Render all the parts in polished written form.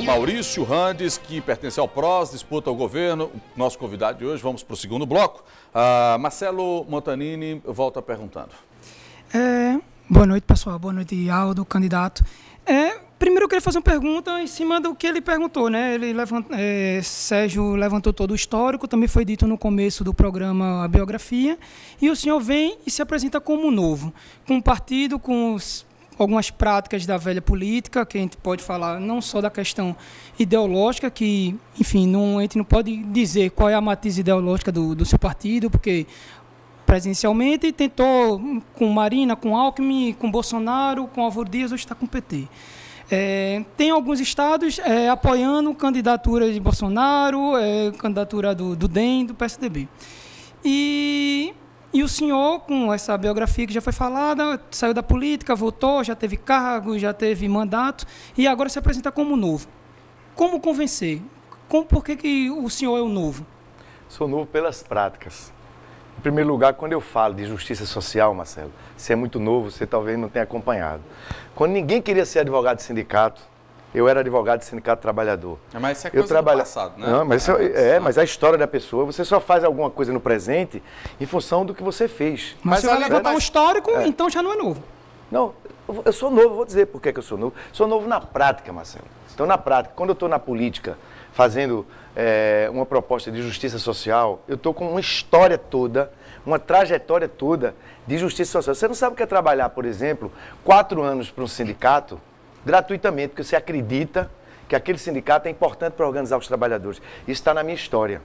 Maurício Randes, que pertence ao PROS, disputa o governo. Nosso convidado de hoje, vamos para o segundo bloco. Marcelo Montanini volta perguntando. Boa noite, pessoal. Boa noite, Aldo, candidato. Primeiro eu queria fazer uma pergunta em cima do que ele perguntou, né? Sérgio levantou todo o histórico, também foi dito no começo do programa a biografia, e o senhor vem e se apresenta como novo, com um partido, com algumas práticas da velha política, que a gente pode falar não só da questão ideológica, que, enfim, a gente não pode dizer qual é a matriz ideológica do seu partido, porque presencialmente tentou com Marina, com Alckmin, com Bolsonaro, com Álvaro Dias, hoje está com o PT. Tem alguns estados apoiando candidatura de Bolsonaro, candidatura do DEM, do PSDB. E o senhor, com essa biografia que já foi falada, saiu da política, voltou, já teve cargo, já teve mandato, e agora se apresenta como novo. Como convencer? Por que o senhor é o novo? Sou novo pelas práticas. Em primeiro lugar, quando eu falo de justiça social, Marcelo, você é muito novo, você talvez não tenha acompanhado. Quando ninguém queria ser advogado de sindicato, eu era advogado de sindicato trabalhador. Mas isso é coisa do passado, né? Não, mas mas a história da pessoa, você só faz alguma coisa no presente em função do que você fez. Mas se você levantar um histórico, então já não é novo. Não, eu sou novo, vou dizer por que eu sou novo. Sou novo na prática, Marcelo. Então, na prática, quando eu estou na política, fazendo uma proposta de justiça social, eu estou com uma história toda, uma trajetória toda de justiça social. Você não sabe o que é trabalhar, por exemplo, 4 anos para um sindicato, gratuitamente, porque você acredita que aquele sindicato é importante para organizar os trabalhadores. Isso está na minha história.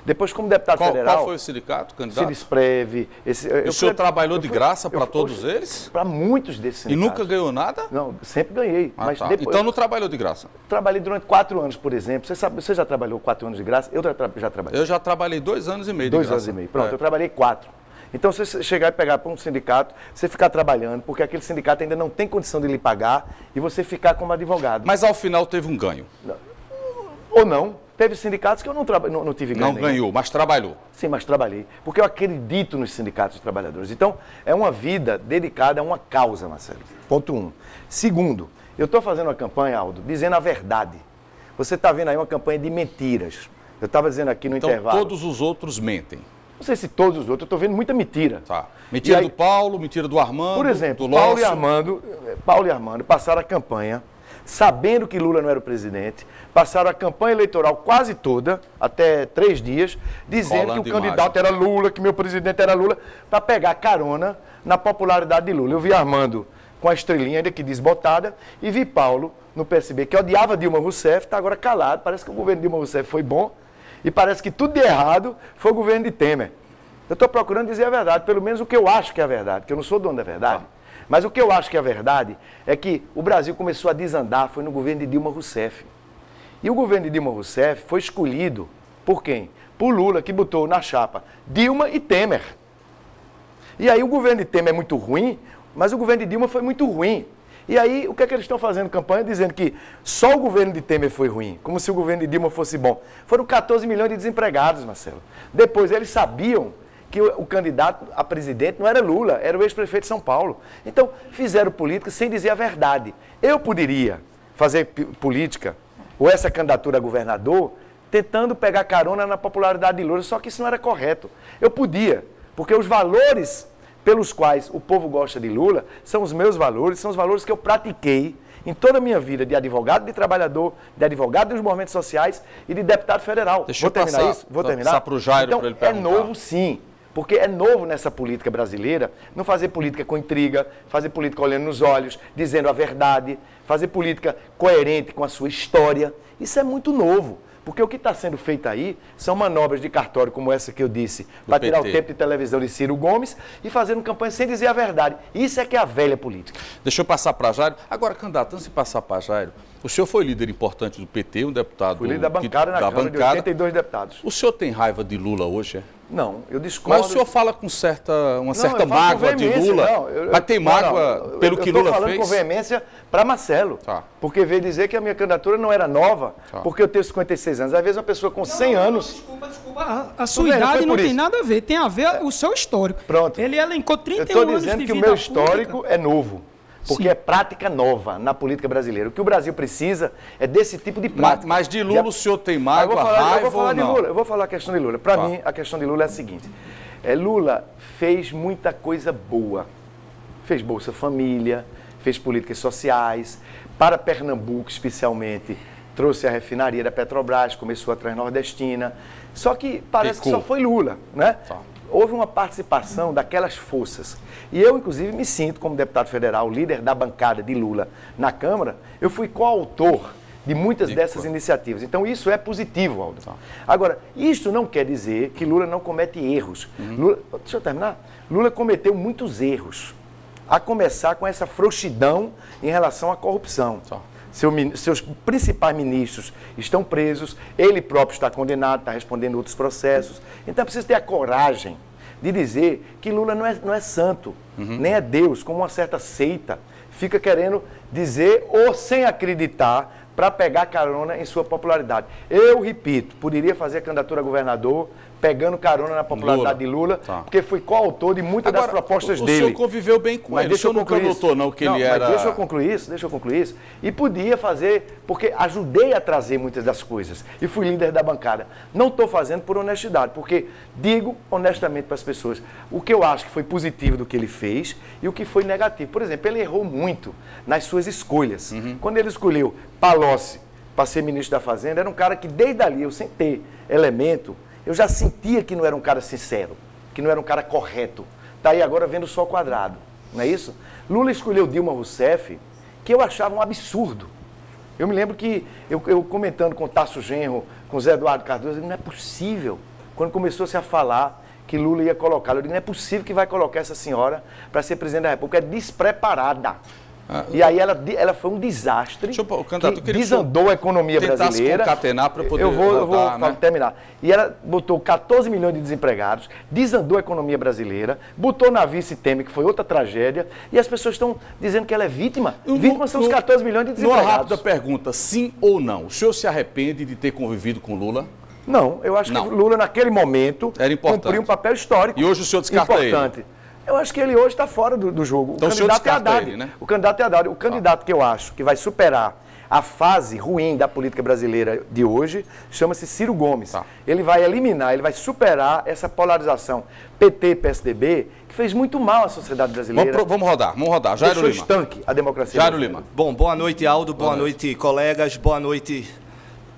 Depois, como deputado federal... Qual foi o sindicato, candidato? Sindisprev. O senhor trabalhou de graça para todos eles? Para muitos desses sindicatos. E nunca ganhou nada? Não, sempre ganhei. Mas tá. depois, então não trabalhou de graça? Trabalhei durante 4 anos, por exemplo. Você já trabalhou 4 anos de graça? Eu já trabalhei. Eu já trabalhei 2 anos e meio de graça. 2 anos e meio. Pronto, eu trabalhei 4. Então, se você chegar e pegar para um sindicato, você ficar trabalhando, porque aquele sindicato ainda não tem condição de lhe pagar, e você ficar como advogado. Mas ao final teve um ganho? Ou não. Teve sindicatos que eu não tive ganho. Não ganhou, mas trabalhou. Sim, mas trabalhei. Porque eu acredito nos sindicatos de trabalhadores. Então, é uma vida dedicada a uma causa, Marcelo. Ponto 1. Segundo, eu estou fazendo uma campanha, Aldo, dizendo a verdade. Você está vendo aí uma campanha de mentiras. Eu estava dizendo aqui no intervalo. Então, todos os outros mentem. Não sei se todos os outros, eu estou vendo muita mentira. Tá. Mentira do Paulo, mentira do Armando, por exemplo, do Paulo e Armando passaram a campanha sabendo que Lula não era o presidente, passaram a campanha eleitoral quase toda, até 3 dias, dizendo que o candidato era Lula, que meu presidente era Lula, para pegar carona na popularidade de Lula. Eu vi Armando com a estrelinha, ainda que desbotada, e vi Paulo no PSB, que odiava Dilma Rousseff, está agora calado, parece que o governo de Dilma Rousseff foi bom, e parece que tudo de errado foi o governo de Temer. Eu estou procurando dizer a verdade, pelo menos o que eu acho que é a verdade, porque eu não sou dono da verdade. Mas o que eu acho que é a verdade é que o Brasil começou a desandar, foi no governo de Dilma Rousseff. E o governo de Dilma Rousseff foi escolhido por quem? Por Lula, que botou na chapa Dilma e Temer. E aí o governo de Temer é muito ruim, mas o governo de Dilma foi muito ruim. E aí, o que é que eles estão fazendo campanha? Dizendo que só o governo de Temer foi ruim, como se o governo de Dilma fosse bom. Foram 14 milhões de desempregados, Marcelo. Depois, eles sabiam que o candidato a presidente não era Lula, era o ex-prefeito de São Paulo. Então, fizeram política sem dizer a verdade. Eu poderia fazer política, ou essa candidatura a governador, tentando pegar carona na popularidade de Lula, só que isso não era correto. Eu podia, porque os valores pelos quais o povo gosta de Lula são os meus valores, são os valores que eu pratiquei em toda a minha vida de advogado de trabalhador, de advogado dos movimentos sociais e de deputado federal. Deixa eu terminar isso? Vou terminar. Para o Jairo, então, para ele perguntar. É novo, sim. Porque é novo nessa política brasileira não fazer política com intriga, fazer política olhando nos olhos, dizendo a verdade, fazer política coerente com a sua história. Isso é muito novo. Porque o que está sendo feito aí são manobras de cartório como essa que eu disse, para tirar o tempo de televisão de Ciro Gomes e fazendo campanha sem dizer a verdade. Isso é que é a velha política. Deixa eu passar para Jairo. Agora, candidato, antes de passar para Jairo, o senhor foi líder importante do PT, um deputado... Fui líder da bancada na Câmara de 82 deputados. O senhor tem raiva de Lula hoje, é? Não, eu discordo. Mas o senhor fala com uma certa mágoa de Lula, mas tem mágoa pelo que Lula fez? Eu estou falando com veemência para Marcelo, porque veio dizer que a minha candidatura não era nova, porque eu tenho 56 anos. Às vezes uma pessoa com 100 anos... Desculpa. A sua idade não tem nada a ver, tem a ver o seu histórico. Pronto. Ele elencou 31 anos de vida. Eu estou dizendo que o meu histórico é novo. porque é prática nova na política brasileira. O que o Brasil precisa é desse tipo de prática. Mas de Lula o senhor tem mágoa, raiva ou não? Eu vou falar a questão de Lula. Para mim, a questão de Lula é a seguinte. Lula fez muita coisa boa. Fez Bolsa Família, fez políticas sociais. Para Pernambuco, especialmente, trouxe a refinaria da Petrobras, começou a Transnordestina. Só que parece que só foi Lula, né? Houve uma participação daquelas forças. E eu, inclusive, me sinto, como deputado federal, líder da bancada de Lula na Câmara, eu fui coautor de muitas dessas iniciativas. Então, isso é positivo, Aldo. Agora, isto não quer dizer que Lula não comete erros. Lula, deixa eu terminar. Lula cometeu muitos erros, a começar com essa frouxidão em relação à corrupção. Seus principais ministros estão presos, ele próprio está condenado, está respondendo outros processos. Então é preciso ter a coragem de dizer que Lula não é santo, nem é Deus, como uma certa seita fica querendo dizer ou sem acreditar para pegar carona em sua popularidade. Eu repito, poderia fazer a candidatura a governador pegando carona na popularidade de Lula, porque fui coautor de muitas das propostas dele. O senhor conviveu bem com ele, o senhor nunca notou não que ele era... Deixa eu concluir isso. E podia fazer, porque ajudei a trazer muitas das coisas e fui líder da bancada. Não estou fazendo por honestidade, porque digo honestamente para as pessoas o que eu acho que foi positivo do que ele fez e o que foi negativo. Por exemplo, ele errou muito nas suas escolhas. Quando ele escolheu Palocci para ser ministro da Fazenda, era um cara que desde ali, eu sem ter elemento, eu já sentia que não era um cara sincero, que não era um cara correto. Está aí agora vendo só quadrado, não é isso? Lula escolheu Dilma Rousseff, que eu achava um absurdo. Eu me lembro que, eu comentando com o Tasso Genro, com o Zé Eduardo Cardoso, eu digo, não é possível. Quando começou-se a falar que Lula ia colocá-la, eu digo, não é possível que vai colocar essa senhora para ser presidente da República, é despreparada. E aí ela foi um desastre, que desandou a economia brasileira. Concatenar para poder eu vou terminar. E ela botou 14 milhões de desempregados, desandou a economia brasileira, botou na vice Temer, que foi outra tragédia, e as pessoas estão dizendo que ela é vítima. Vítima são os 14 milhões de desempregados. Uma rápida pergunta, sim ou não? O senhor se arrepende de ter convivido com Lula? Não, eu acho que Lula naquele momento cumpriu um papel histórico. E hoje o senhor descarta ele? Eu acho que ele hoje está fora do jogo. Então, o candidato é Haddad. Ele, né? O candidato é Haddad. O candidato que eu acho que vai superar a fase ruim da política brasileira de hoje chama-se Ciro Gomes. Ele vai eliminar, ele vai superar essa polarização PT-PSDB que fez muito mal à sociedade brasileira. Vamos rodar. Jairo Lima. Estanque a democracia. Jairo Lima. Bom, boa noite, Aldo. Boa noite, colegas. Boa noite,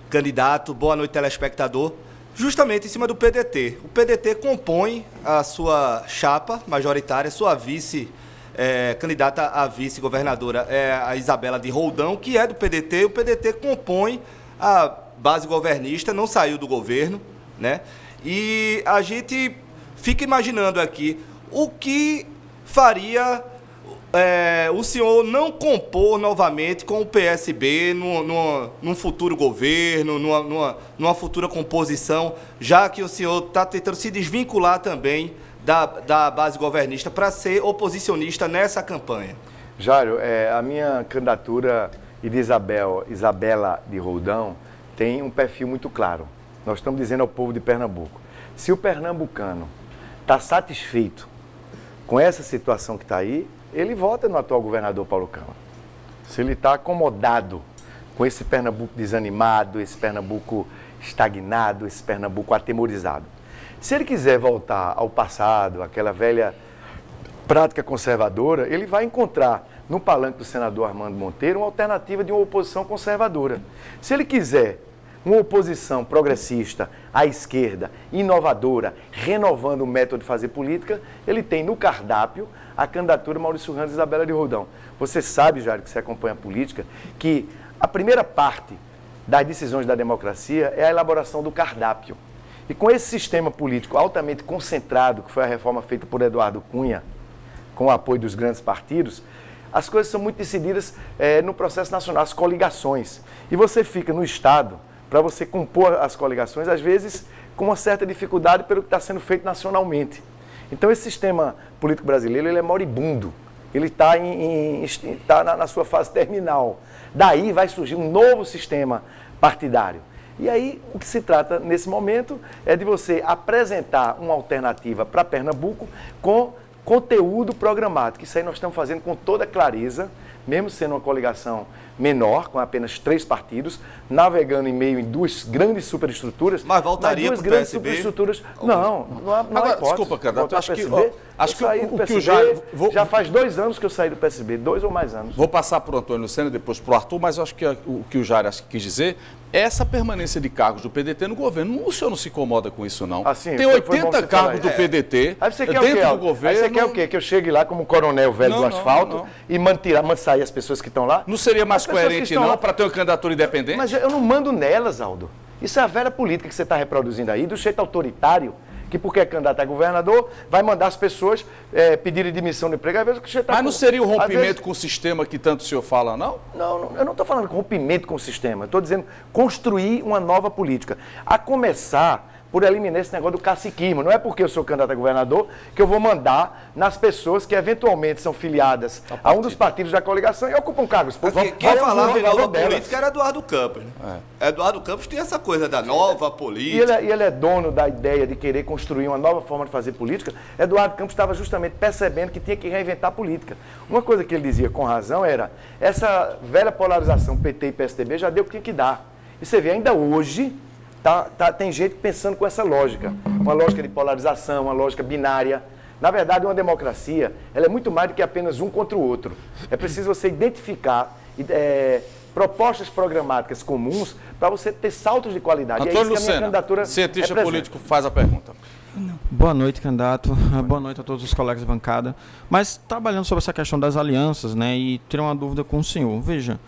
candidato. Boa noite, telespectador. Justamente em cima do PDT. O PDT compõe a sua chapa majoritária, sua candidata a vice-governadora é a Isabela de Roldão, que é do PDT. O PDT compõe a base governista, não saiu do governo, né? E a gente fica imaginando aqui o que faria o senhor não compor novamente com o PSB num futuro governo, numa futura composição, já que o senhor está tentando se desvincular também da base governista para ser oposicionista nessa campanha? Jairo, a minha candidatura e de Isabela de Roldão tem um perfil muito claro. Nós estamos dizendo ao povo de Pernambuco, se o pernambucano está satisfeito com essa situação que está aí, ele vota no atual governador Paulo Câmara. Se ele está acomodado com esse Pernambuco desanimado, esse Pernambuco estagnado, esse Pernambuco atemorizado. Se ele quiser voltar ao passado, aquela velha prática conservadora, ele vai encontrar no palanque do senador Armando Monteiro uma alternativa de uma oposição conservadora. Se ele quiser uma oposição progressista, à esquerda, inovadora, renovando o método de fazer política, ele tem no cardápio a candidatura Maurício Randes e Isabela de Roldão. Você sabe, Jair, que você acompanha a política, que a primeira parte das decisões da democracia é a elaboração do cardápio. E com esse sistema político altamente concentrado, que foi a reforma feita por Eduardo Cunha, com o apoio dos grandes partidos, as coisas são muito decididas no processo nacional, as coligações. E você fica no Estado, para você compor as coligações, às vezes com uma certa dificuldade pelo que está sendo feito nacionalmente. Então esse sistema político brasileiro ele é moribundo, ele está na sua fase terminal. Daí vai surgir um novo sistema partidário. E aí o que se trata nesse momento é de você apresentar uma alternativa para Pernambuco com conteúdo programático. Isso aí nós estamos fazendo com toda clareza, mesmo sendo uma coligação menor, com apenas 3 partidos, navegando em meio em 2 grandes superestruturas. Mas voltaria para o PSB? Superestruturas. Não há hipótese. Desculpa, candidato, acho que o PSB, que o Jair... Já faz 2 anos que eu saí do PSB, 2 ou mais anos. Vou passar para o Antônio Lucena e depois para o Arthur, mas eu acho que o que o Jair quis dizer é essa permanência de cargos do PDT no governo. O senhor não se incomoda com isso, não? Assim, tem 80 cargos do PDT dentro do governo. Aí você quer o quê? Que eu chegue lá como coronel velho do asfalto e sair as pessoas que estão lá? Não seria mais coerente, não, para ter uma candidatura independente? Mas eu não mando nelas, Aldo. Isso é a velha política que você está reproduzindo aí, do jeito autoritário, que porque é candidato a governador, vai mandar as pessoas pedirem demissão do emprego. Mas não seria o rompimento com o sistema que tanto o senhor fala, não? Não, eu não estou falando rompimento com o sistema. Eu estou dizendo construir uma nova política. A começar por eliminar esse negócio do caciquismo. Não é porque eu sou candidato a governador que eu vou mandar nas pessoas que eventualmente são filiadas a um dos partidos da coligação e ocupam cargos. Quem falava de nova política era Eduardo Campos. Né? Eduardo Campos tinha essa coisa da nova política. E ele é dono da ideia de querer construir uma nova forma de fazer política. Eduardo Campos estava justamente percebendo que tinha que reinventar a política. Uma coisa que ele dizia com razão era: essa velha polarização PT e PSDB já deu o que tinha que dar. E você vê, ainda hoje... tem gente pensando com essa lógica, uma lógica de polarização, uma lógica binária. Na verdade, uma democracia, ela é muito mais do que apenas um contra o outro. É preciso você identificar propostas programáticas comuns para você ter saltos de qualidade. Antônio Lucena, cientista político, faz a pergunta. Boa noite, candidato. Boa noite a todos os colegas da bancada. Mas trabalhando sobre essa questão das alianças, né, e ter uma dúvida com o senhor. Veja,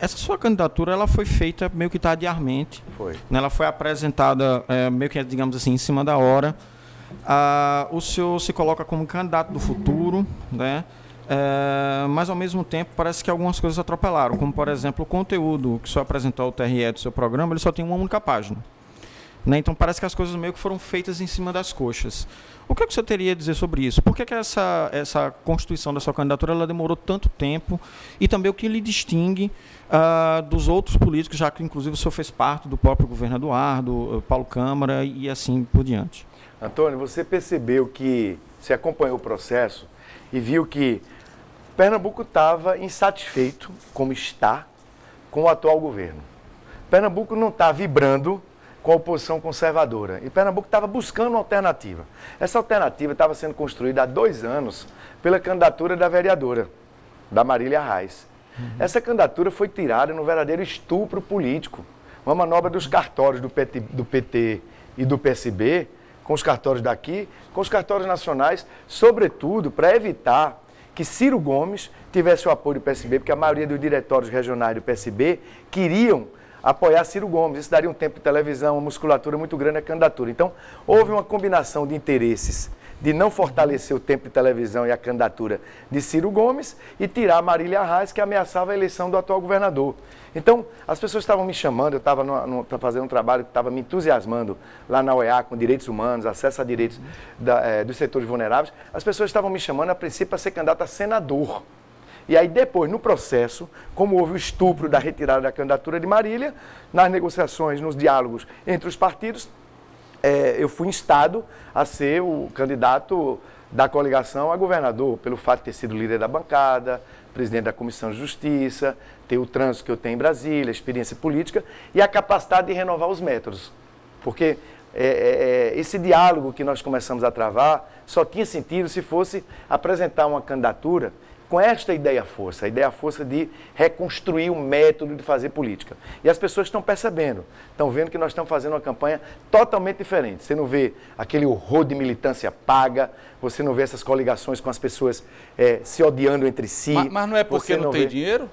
essa sua candidatura ela foi feita meio que tardiamente. Foi. Né, ela foi apresentada meio que, digamos assim, em cima da hora. O senhor se coloca como candidato do futuro, né? Mas ao mesmo tempo parece que algumas coisas atropelaram, como por exemplo o conteúdo que o senhor apresentou ao TRE do seu programa, ele só tem uma única página. Né? Então parece que as coisas meio que foram feitas em cima das coxas. O que é que o senhor teria a dizer sobre isso? Por que essa constituição da sua candidatura ela demorou tanto tempo? E também o que lhe distingue dos outros políticos, já que inclusive o senhor fez parte do próprio governo Eduardo, Paulo Câmara e assim por diante? Antônio, você percebeu que, você acompanhou o processo e viu que Pernambuco estava insatisfeito, como está, com o atual governo. Pernambuco não está vibrando com a oposição conservadora. E Pernambuco estava buscando uma alternativa. Essa alternativa estava sendo construída há 2 anos pela candidatura da vereadora, da Marília Reis. Essa candidatura foi tirada num verdadeiro estupro político. Uma manobra dos cartórios do PT e do PSB, com os cartórios daqui, com os cartórios nacionais, sobretudo para evitar que Ciro Gomes tivesse o apoio do PSB, porque a maioria dos diretórios regionais do PSB queriam apoiar Ciro Gomes. Isso daria um tempo de televisão, uma musculatura muito grande à candidatura. Então, houve uma combinação de interesses de não fortalecer o tempo de televisão e a candidatura de Ciro Gomes e tirar a Marília Reis, que ameaçava a eleição do atual governador. Então, as pessoas estavam me chamando, eu estava fazendo um trabalho que estava me entusiasmando lá na OEA, com direitos humanos, acesso a direitos dos setores vulneráveis. As pessoas estavam me chamando, a princípio, para ser candidato a senador. E aí depois, no processo, como houve o estupro da retirada da candidatura de Marília, nas negociações, nos diálogos entre os partidos, eu fui instado a ser o candidato da coligação a governador, pelo fato de ter sido líder da bancada, presidente da Comissão de Justiça, ter o trânsito que eu tenho em Brasília, a experiência política e a capacidade de renovar os métodos. Porque esse diálogo que nós começamos a travar só tinha sentido se fosse apresentar uma candidatura com esta ideia-força, a ideia-força de reconstruir o método de fazer política. E as pessoas estão percebendo, estão vendo que nós estamos fazendo uma campanha totalmente diferente. Você não vê aquele horror de militância paga, você não vê essas coligações com as pessoas se odiando entre si. Mas não é porque não tem dinheiro?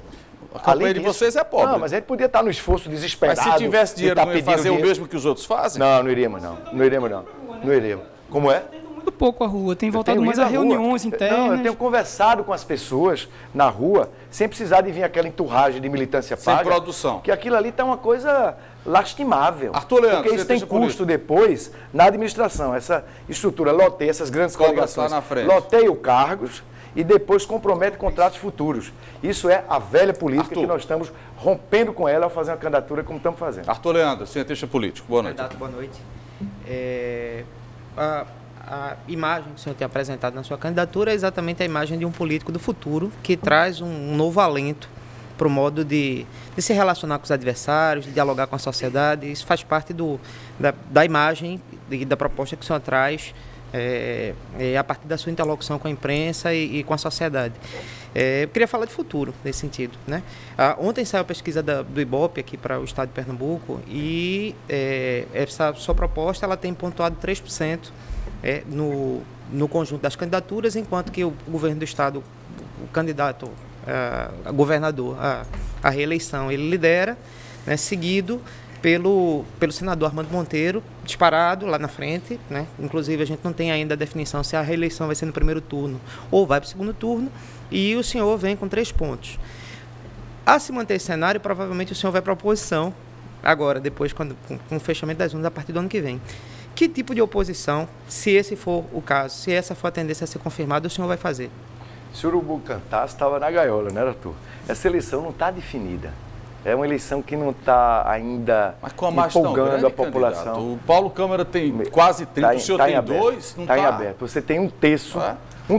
A campanha de vocês é pobre. Não, mas a gente podia estar no esforço desesperado. Mas se tivesse dinheiro, não ia fazer o mesmo que os outros fazem? Não, não iríamos não. Não iríamos não. Não iríamos. Como é? Muito pouco a rua, tem voltado mais a reuniões internas. Não, eu tenho conversado com as pessoas na rua, sem precisar de vir aquela enturragem de militância paga. Sem produção. Que aquilo ali está uma coisa lastimável. Arthur Leandro, porque isso tem custo depois na administração. Essa estrutura loteia essas grandes coligações, loteia os cargos e depois compromete contratos futuros. Isso é a velha política que nós estamos rompendo com ela ao fazer uma candidatura como estamos fazendo. Arthur Leandro, cientista político, boa noite. Candidato, boa noite. a imagem que o senhor tem apresentado na sua candidatura é exatamente a imagem de um político do futuro que traz um novo alento para o modo de se relacionar com os adversários, de dialogar com a sociedade. Isso faz parte da imagem e da proposta que o senhor traz a partir da sua interlocução com a imprensa e com a sociedade. Eu queria falar de futuro nesse sentido, né? Ontem saiu a pesquisa do IBOPE aqui para o estado de Pernambuco e essa sua proposta ela tem pontuado 3% no conjunto das candidaturas, enquanto que o governo do estado, o candidato a governador a reeleição, ele lidera, né, seguido pelo senador Armando Monteiro, disparado lá na frente, né? Inclusive a gente não tem ainda a definição se a reeleição vai ser no primeiro turno ou vai para o segundo turno, e o senhor vem com 3 pontos. A se manter esse cenário, provavelmente o senhor vai para a oposição agora, depois com o fechamento das urnas a partir do ano que vem. Que tipo de oposição, se esse for o caso, se essa for a tendência a ser confirmada, o senhor vai fazer? Se o urubu cantasse, estava na gaiola, né, Arthur? Essa eleição não está definida. É uma eleição que não está ainda empolgando a população. Candidato. O Paulo Câmara tem quase 30, o senhor tem 2? Está em aberto. Você tem um terço.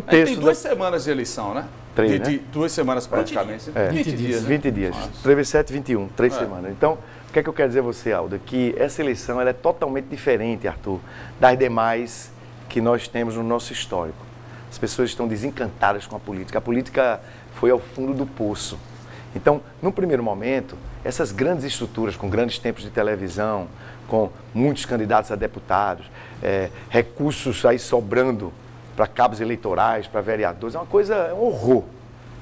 Tem 2 semanas de eleição, né? 3, né? 2 semanas praticamente. 20 dias. 20 dias. 3 7, 21, 3 semanas. Então, o que é que eu quero dizer a você, Aldo? Que essa eleição ela é totalmente diferente, Arthur, das demais que nós temos no nosso histórico. As pessoas estão desencantadas com a política. A política foi ao fundo do poço. Então, no primeiro momento, essas grandes estruturas, com grandes tempos de televisão, com muitos candidatos a deputados, recursos aí sobrando para cabos eleitorais, para vereadores, é um horror.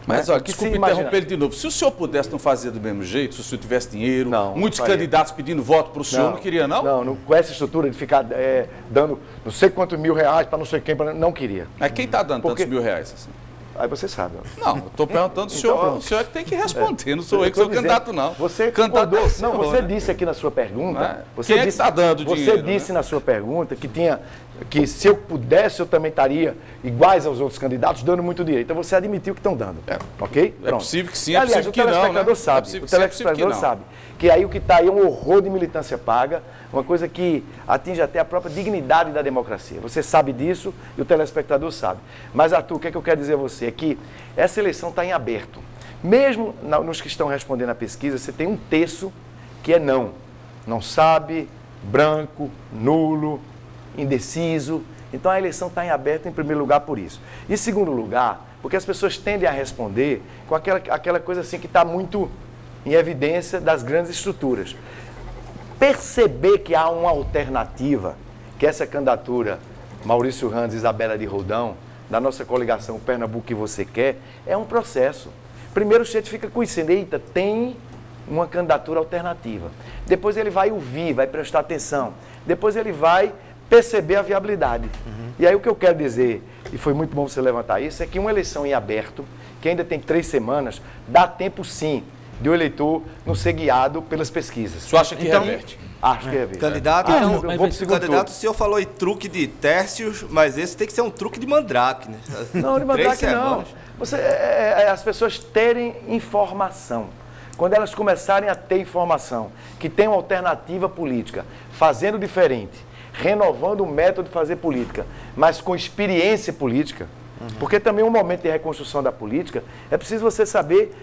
Mas, olha, desculpe interromper ele de novo. Se o senhor pudesse não fazer do mesmo jeito, se o senhor tivesse dinheiro, muitos candidatos pedindo voto para o senhor, não queria, não? Não, com essa estrutura de ficar dando não sei quantos R$1.000 para não sei quem, não queria. Mas quem está dando tantos R$1.000 assim? Aí você sabe. Não, eu estou perguntando o senhor, o senhor é que tem que responder, não sou eu que sou candidato, não. Você concordou, não, você disse aqui na sua pergunta, quem é que está dando dinheiro? Você disse na sua pergunta que se eu pudesse, eu também estaria iguais aos outros candidatos, dando muito dinheiro. Então você admitiu que estão dando, ok? É possível que sim, é possível que não, né? O telespectador sabe que aí o que está aí é um horror de militância paga, uma coisa que atinge até a própria dignidade da democracia. Você sabe disso e o telespectador sabe. Mas, Arthur, o que é que eu quero dizer a você? É que essa eleição está em aberto. Mesmo nos que estão respondendo à pesquisa, você tem um terço que é não. Não sabe, branco, nulo, indeciso. Então a eleição está em aberto em primeiro lugar por isso. Em segundo lugar, porque as pessoas tendem a responder com aquela coisa assim que está muito em evidência das grandes estruturas. Perceber que há uma alternativa, que essa candidatura Maurício Randes e Isabela de Roldão, da nossa coligação Pernambuco que você quer, é um processo. Primeiro o chefe fica conhecendo, eita, tem uma candidatura alternativa. Depois ele vai ouvir, vai prestar atenção. Depois ele vai perceber a viabilidade. E aí o que eu quero dizer, e foi muito bom você levantar isso, é que uma eleição em aberto, que ainda tem 3 semanas, dá tempo sim de o eleitor não ser guiado pelas pesquisas. Você acha que reverte? Acho que reverte. Candidato, o senhor falou em truque de Tércios, mas esse tem que ser um truque de Mandrake, né? Não, de Mandrake não. As pessoas terem informação. Quando elas começarem a ter informação, que tem uma alternativa política, fazendo diferente, renovando o método de fazer política, mas com experiência política, porque também um momento de reconstrução da política, é preciso você saber,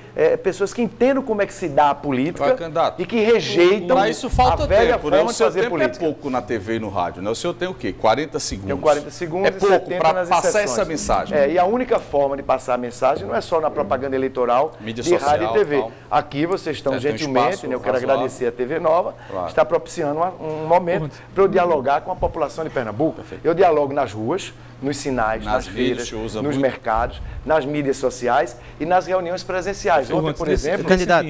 pessoas que entendam como é que se dá a política e que rejeitam a velha forma de fazer política. É pouco na TV e no rádio, né? O senhor tem o quê? 40 segundos. Tem 40 segundos é pouco para passar essa mensagem. E a única forma de passar a mensagem não é só na propaganda eleitoral mídia de social, rádio e TV. Tal. Aqui vocês estão gentilmente, eu quero agradecer a TV Nova, está propiciando um momento para eu dialogar com a população de Pernambuco. Perfeito. Eu dialogo nas ruas, nos sinais, nas feiras, nos mercados, nas mídias sociais e nas reuniões presenciais. Ontem, por exemplo... Candidato,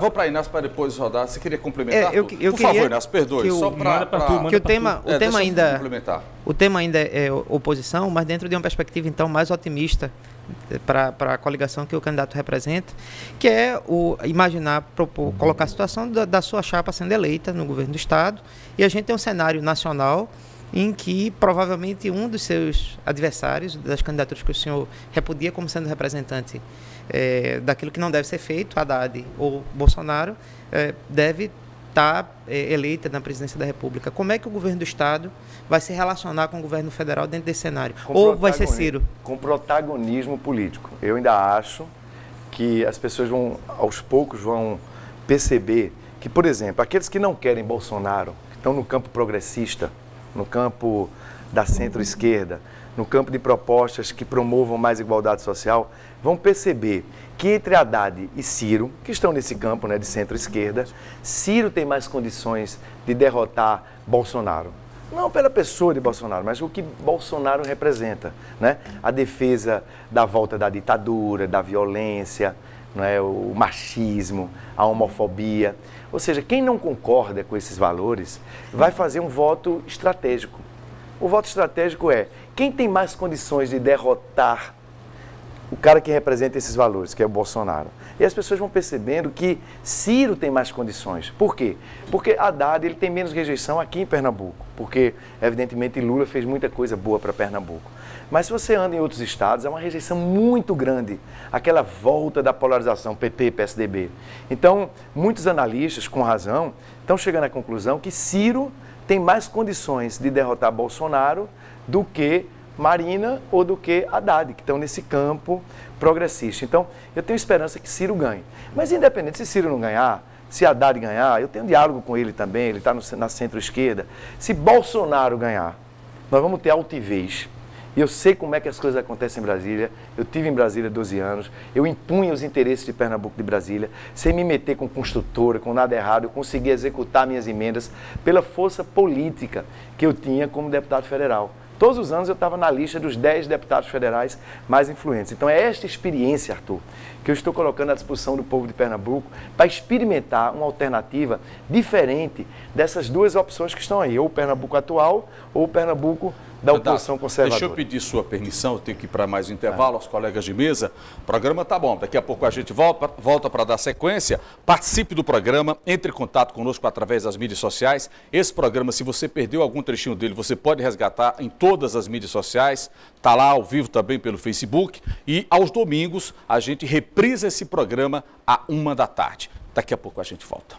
vou para Inácio para depois rodar. Você queria complementar? Por favor, Inácio, perdoe. Só para... Que o tema ainda é oposição, mas dentro de uma perspectiva, então, mais otimista para a coligação que o candidato representa, que é colocar a situação da sua chapa sendo eleita no governo do Estado, e a gente tem um cenário nacional em que provavelmente um dos seus adversários, das candidaturas que o senhor repudia como sendo representante daquilo que não deve ser feito, Haddad ou Bolsonaro, deve está eleita na presidência da República. Como é que o governo do Estado vai se relacionar com o governo federal dentro desse cenário? Ou vai ser Ciro? Com protagonismo político. Eu ainda acho que as pessoas aos poucos vão perceber que, por exemplo, aqueles que não querem Bolsonaro, que estão no campo progressista, no campo da centro-esquerda, no campo de propostas que promovam mais igualdade social, vão perceber que entre Haddad e Ciro, que estão nesse campo, né, de centro-esquerda, Ciro tem mais condições de derrotar Bolsonaro. Não pela pessoa de Bolsonaro, mas o que Bolsonaro representa, né? A defesa da volta da ditadura, da violência, né? O machismo, a homofobia. Ou seja, quem não concorda com esses valores vai fazer um voto estratégico. O voto estratégico é quem tem mais condições de derrotar o cara que representa esses valores, que é o Bolsonaro. E as pessoas vão percebendo que Ciro tem mais condições. Por quê? Porque Haddad ele tem menos rejeição aqui em Pernambuco, porque, evidentemente, Lula fez muita coisa boa para Pernambuco. Mas se você anda em outros estados, é uma rejeição muito grande, aquela volta da polarização PT, PSDB. Então, muitos analistas, com razão, estão chegando à conclusão que Ciro tem mais condições de derrotar Bolsonaro do que Marina ou do que Haddad, que estão nesse campo progressista. Então, eu tenho esperança que Ciro ganhe. Mas, independente, se Ciro não ganhar, se Haddad ganhar, eu tenho um diálogo com ele também, ele está na centro-esquerda. Se Bolsonaro ganhar, nós vamos ter altivez. E eu sei como é que as coisas acontecem em Brasília. Eu estive em Brasília 12 anos, eu impunha os interesses de Pernambuco de Brasília, sem me meter com construtora, com nada errado, eu consegui executar minhas emendas pela força política que eu tinha como deputado federal. Todos os anos eu estava na lista dos 10 deputados federais mais influentes. Então é esta experiência, Arthur, que eu estou colocando à disposição do povo de Pernambuco para experimentar uma alternativa diferente dessas duas opções que estão aí, ou o Pernambuco atual ou o Pernambuco da oposição conservadora. Deixa eu pedir sua permissão, eu tenho que ir para mais um intervalo, aos colegas de mesa. O programa tá bom, daqui a pouco a gente volta para dar sequência. Participe do programa, entre em contato conosco através das mídias sociais. Esse programa, se você perdeu algum trechinho dele, você pode resgatar em todas as mídias sociais. Está lá ao vivo também pelo Facebook. E aos domingos a gente reprisa esse programa à 1h da tarde. Daqui a pouco a gente volta.